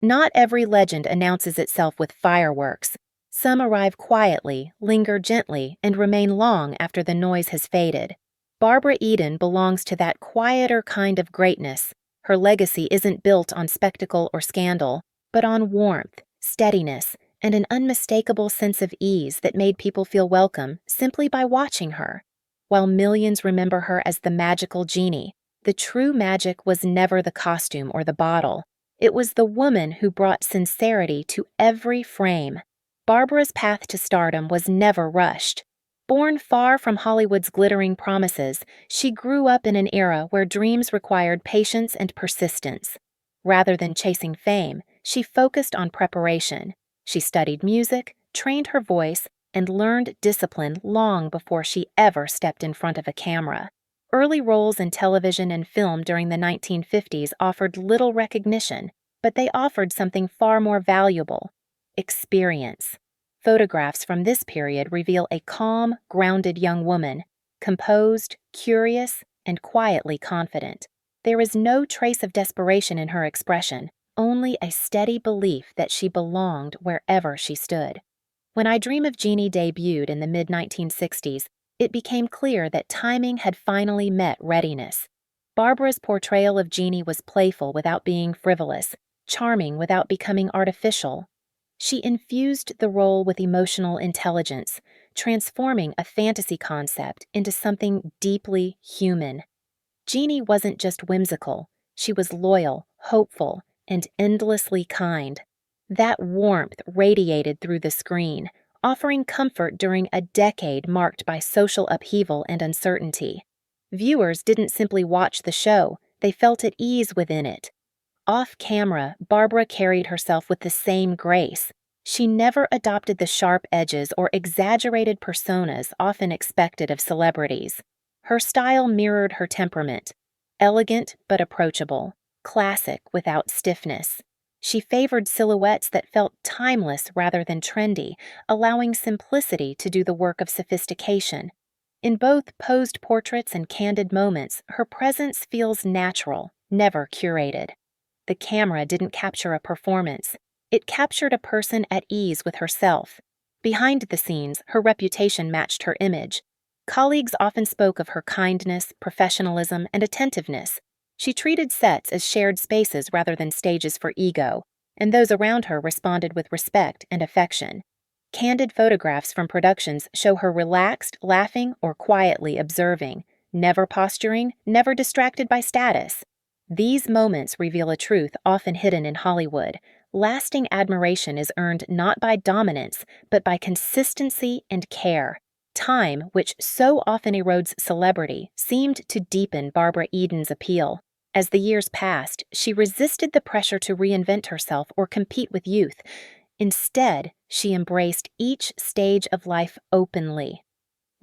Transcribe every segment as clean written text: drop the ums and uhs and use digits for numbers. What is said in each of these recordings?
Not every legend announces itself with fireworks. Some arrive quietly, linger gently, and remain long after the noise has faded. Barbara Eden belongs to that quieter kind of greatness. Her legacy isn't built on spectacle or scandal, but on warmth, steadiness, and an unmistakable sense of ease that made people feel welcome simply by watching her. While millions remember her as the magical genie, the true magic was never the costume or the bottle. It was the woman who brought sincerity to every frame. Barbara's path to stardom was never rushed. Born far from Hollywood's glittering promises, she grew up in an era where dreams required patience and persistence. Rather than chasing fame, she focused on preparation. She studied music, trained her voice, and learned discipline long before she ever stepped in front of a camera. Early roles in television and film during the 1950s offered little recognition, but they offered something far more valuable: experience. Photographs from this period reveal a calm, grounded young woman, composed, curious, and quietly confident. There is no trace of desperation in her expression, only a steady belief that she belonged wherever she stood. When I Dream of Jeannie debuted in the mid-1960s, it became clear that timing had finally met readiness. Barbara's portrayal of Jeannie was playful without being frivolous, charming without becoming artificial. She infused the role with emotional intelligence, transforming a fantasy concept into something deeply human. Jeannie wasn't just whimsical, she was loyal, hopeful, and endlessly kind. That warmth radiated through the screen, offering comfort during a decade marked by social upheaval and uncertainty. Viewers didn't simply watch the show, they felt at ease within it. Off camera, Barbara carried herself with the same grace. She never adopted the sharp edges or exaggerated personas often expected of celebrities. Her style mirrored her temperament, elegant but approachable, classic without stiffness. She favored silhouettes that felt timeless rather than trendy, allowing simplicity to do the work of sophistication. In both posed portraits and candid moments, her presence feels natural, never curated. The camera didn't capture a performance. It captured a person at ease with herself. Behind the scenes, her reputation matched her image. Colleagues often spoke of her kindness, professionalism, and attentiveness. She treated sets as shared spaces rather than stages for ego, and those around her responded with respect and affection. Candid photographs from productions show her relaxed, laughing, or quietly observing, never posturing, never distracted by status. These moments reveal a truth often hidden in Hollywood. Lasting admiration is earned not by dominance, but by consistency and care. Time, which so often erodes celebrity, seemed to deepen Barbara Eden's appeal. As the years passed, she resisted the pressure to reinvent herself or compete with youth. Instead, she embraced each stage of life openly.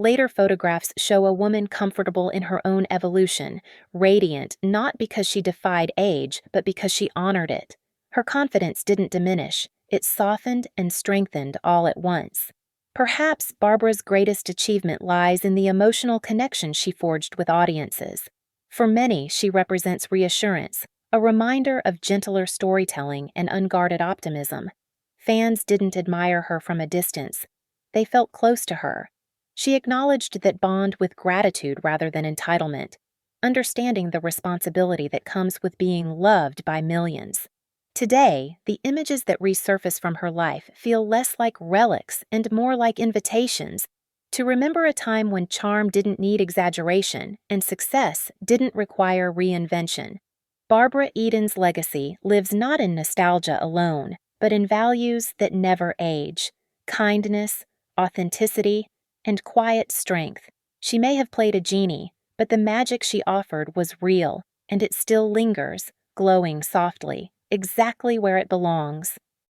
Later photographs show a woman comfortable in her own evolution, radiant not because she defied age, but because she honored it. Her confidence didn't diminish, it softened and strengthened all at once. Perhaps Barbara's greatest achievement lies in the emotional connection she forged with audiences. For many, she represents reassurance, a reminder of gentler storytelling and unguarded optimism. Fans didn't admire her from a distance. They felt close to her. She acknowledged that bond with gratitude rather than entitlement, understanding the responsibility that comes with being loved by millions. Today, the images that resurface from her life feel less like relics and more like invitations to remember a time when charm didn't need exaggeration and success didn't require reinvention. Barbara Eden's legacy lives not in nostalgia alone, but in values that never age: kindness, authenticity, and quiet strength. She may have played a genie, but the magic she offered was real, and it still lingers, glowing softly, exactly where it belongs.